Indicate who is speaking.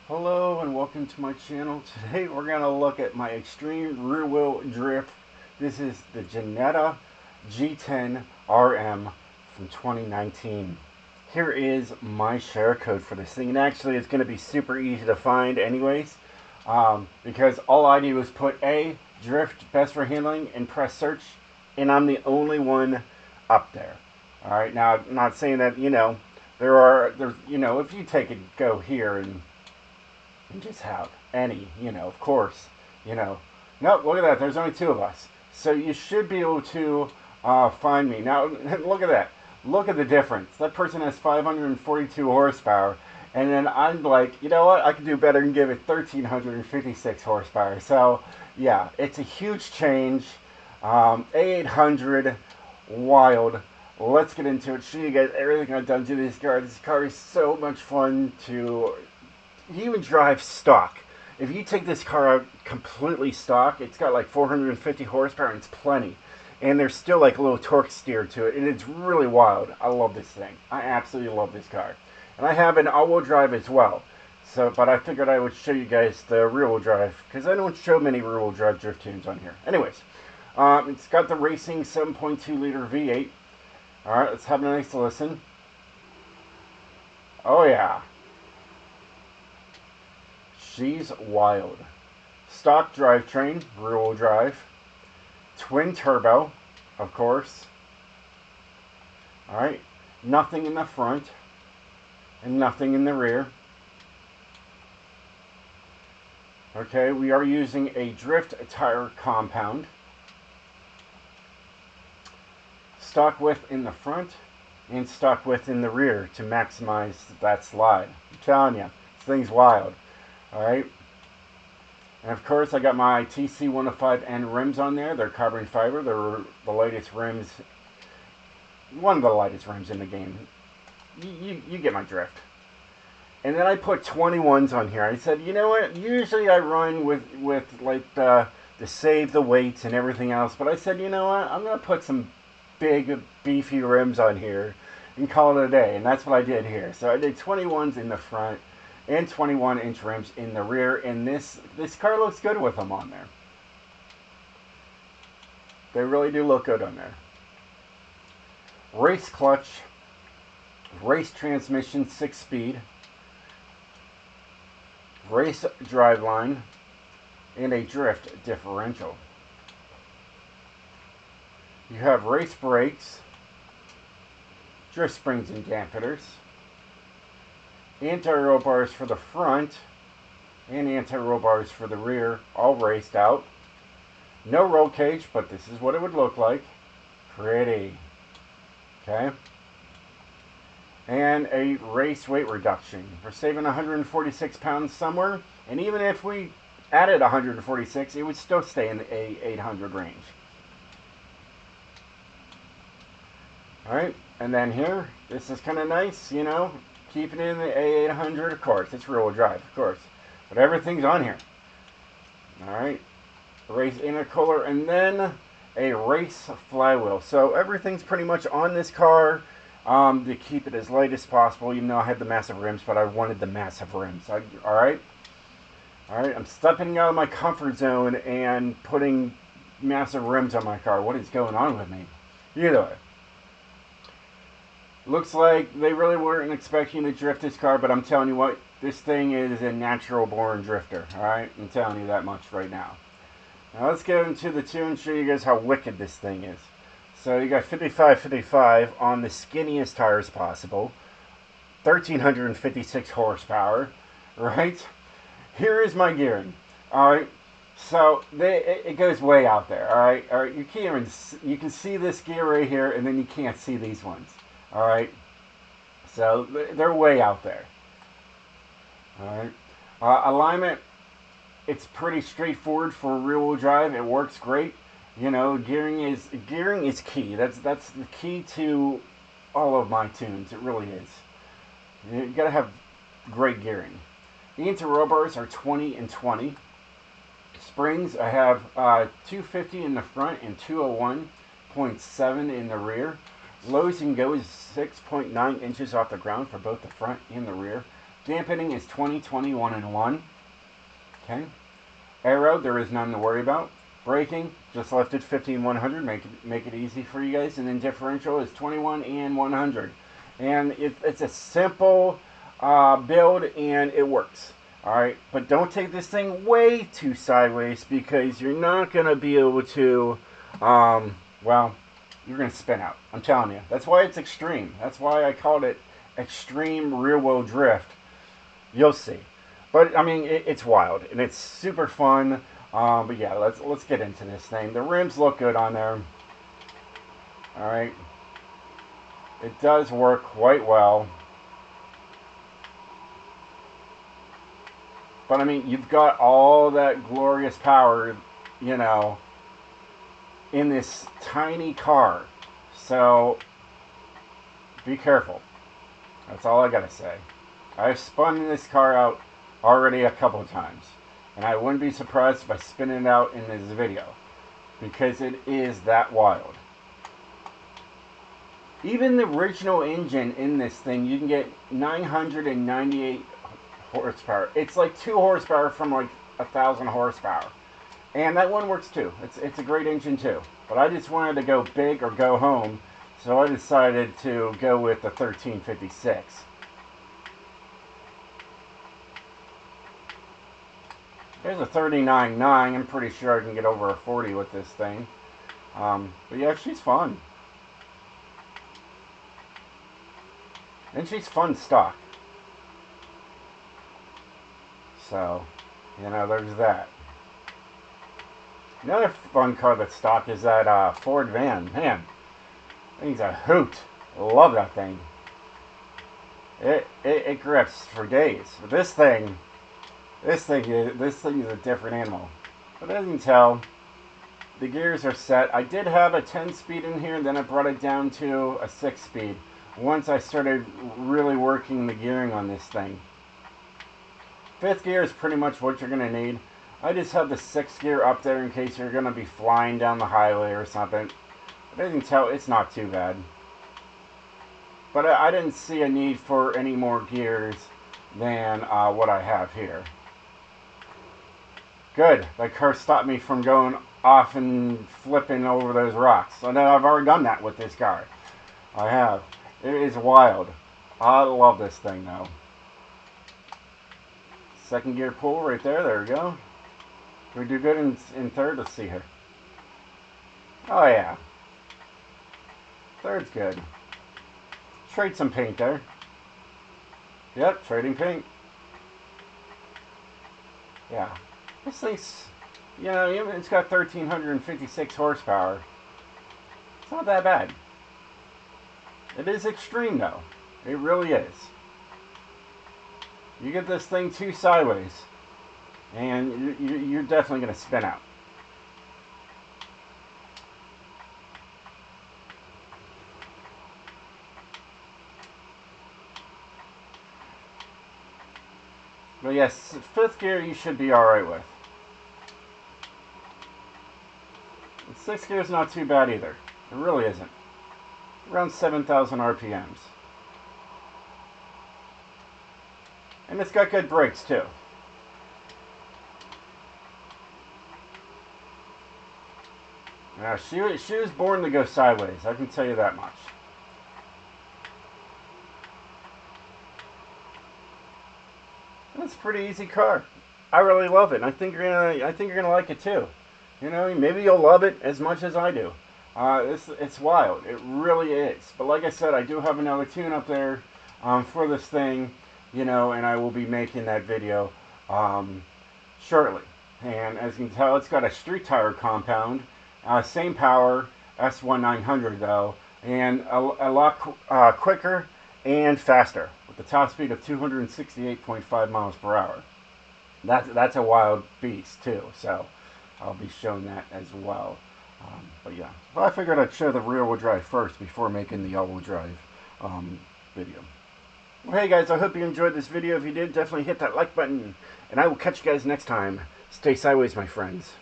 Speaker 1: Hello and welcome to my channel. Today we're going to look at my extreme rear wheel drift. This is the Ginetta G10 RM from 2019. Here is my share code for this thing, and actually it's going to be super easy to find anyways, because all I did was put A, drift, best for handling, and press search, and I'm the only one up there. Alright, now I'm not saying that, there's, if you take it, go here and just have any, of course, no, look at that, there's only two of us. So you should be able to find me. Now, look at that. Look at the difference. That person has 542 horsepower, and then I'm like, you know what, I could do better and give it 1,356 horsepower. So, yeah, it's a huge change. A800, wild. Let's get into it, show you guys everything I've done to this car. This car is so much fun to even drive stock. If you take this car out completely stock, it's got like 450 horsepower and it's plenty. And there's still like a little torque steer to it, and it's really wild. I love this thing. I absolutely love this car. And I have an all-wheel drive as well. So, but I figured I would show you guys the rear-wheel drive, because I don't show many rear-wheel drive drift tunes on here. Anyways, it's got the racing 7.2 liter V8. Alright, let's have a nice listen. Oh yeah. She's wild. Stock drivetrain, rear-wheel drive. Twin turbo, of course. Alright. Nothing in the front. And nothing in the rear. Okay, we are using a drift tire compound. Stock width in the front and stock width in the rear to maximize that slide. I'm telling you, this thing's wild. Alright, and of course I got my TC105N rims on there. They're carbon fiber. They're the latest rims, one of the lightest rims in the game. You get my drift. And then I put 21s on here. I said, you know what, usually I run with like to save the weights and everything else, but I said, you know what, I'm going to put some big beefy rims on here and call it a day. And that's what I did here. So I did 21s in the front and 21-inch rims in the rear, and this car looks good with them on there. They really do look good on there. Race clutch, race transmission, 6-speed, race driveline, and a drift differential. You have race brakes, drift springs and dampeners, anti-roll bars for the front and anti-roll bars for the rear, all raced out. No roll cage, but this is what it would look like. Pretty. Okay. And a race weight reduction. We're saving 146 pounds somewhere, and even if we added 146, it would still stay in the A800 range. Alright, and then here, this is kind of nice, keeping it in the A800, of course. It's rear-wheel drive, of course. But everything's on here. Alright. Race intercooler, and then a race flywheel. So everything's pretty much on this car to keep it as light as possible, even though I had the massive rims, but I wanted the massive rims. Alright. Alright, I'm stepping out of my comfort zone and putting massive rims on my car. What is going on with me? Either way. Looks like they really weren't expecting to drift this car, but I'm telling you what, this thing is a natural born drifter, alright? I'm telling you that much right now. Now let's get into the tune and show you guys how wicked this thing is. So you got 55-55 on the skinniest tires possible, 1,356 horsepower, right? Here is my gearing, alright? So it goes way out there, alright? Alright, you can see this gear right here, and then you can't see these ones. Alright, so they're way out there. Alright, alignment, it's pretty straightforward for rear-wheel drive. It works great. Gearing is key. That's the key to all of my tunes. It really is. You gotta have great gearing. The anti-roll bars are 20 and 20. Springs, I have 250 in the front and 201.7 in the rear. Lowest you can go is 6.9 inches off the ground for both the front and the rear. Dampening is 20, 21, and 1. Okay. Aero, there is none to worry about. Braking, just left it 15, 100. Make it easy for you guys. And then differential is 21 and 100. And it's a simple build, and it works. Alright, but don't take this thing way too sideways, because you're not going to be able to, well, you're going to spin out. I'm telling you. That's why it's extreme. That's why I called it extreme rear-wheel drift. You'll see. But, I mean, it's wild, and it's super fun. But yeah, let's get into this thing. The rims look good on there. Alright. It does work quite well. But, I mean, you've got all that glorious power, you know, in this tiny car. So, be careful. That's all I gotta say. I've spun this car out already a couple of times. And I wouldn't be surprised if I spin it out in this video. Because it is that wild. Even the original engine in this thing, you can get 998 horsepower. It's like 2 horsepower from like 1,000 horsepower. And that one works too. It's a great engine too. But I just wanted to go big or go home. So I decided to go with the 1356. There's a 39.9. I'm pretty sure I can get over a 40 with this thing. But yeah, she's fun. And she's fun stock. So, you know, there's that. Another fun car that's stock is that Ford van. Man, that thing's a hoot. Love that thing. It grips for days. But this thing is a different animal. But as you can tell, the gears are set. I did have a 10-speed in here, and then I brought it down to a 6-speed once I started really working the gearing on this thing. 5th gear is pretty much what you're going to need. I just have the 6th gear up there in case you're going to be flying down the highway or something. But as you can tell, it's not too bad. But I didn't see a need for any more gears than what I have here. Good. That car stopped me from going off and flipping over those rocks. So now I've already done that with this car. I have. It is wild. I love this thing though. 2nd gear pull right there. There we go. Can we do good in 3rd? Let's see here. Oh yeah. 3rd's good. Trade some paint there. Yep, trading paint. Yeah. This thing's, you know, it's got 1,356 horsepower. It's not that bad. It is extreme though. It really is. You get this thing too sideways, and you're definitely going to spin out. But yes, 5th gear you should be alright with. 6th gear is not too bad either. It really isn't. Around 7,000 RPMs. And it's got good brakes too. Now, she was born to go sideways, I can tell you that much. It's a pretty easy car. I really love it. And I think you're gonna like it too. You know, maybe you'll love it as much as I do. It's wild. It really is. But like I said, I do have another tune up there for this thing, you know, and I will be making that video shortly. And as you can tell, it's got a street tire compound, same power, S1900 though, and a lot quicker and faster, with the top speed of 268.5 miles per hour. That's a wild beast too, so I'll be showing that as well. But yeah, I figured I'd show the rear-wheel drive first before making the all-wheel drive video. Well, hey guys, I hope you enjoyed this video. If you did, definitely hit that like button, and I will catch you guys next time. Stay sideways, my friends.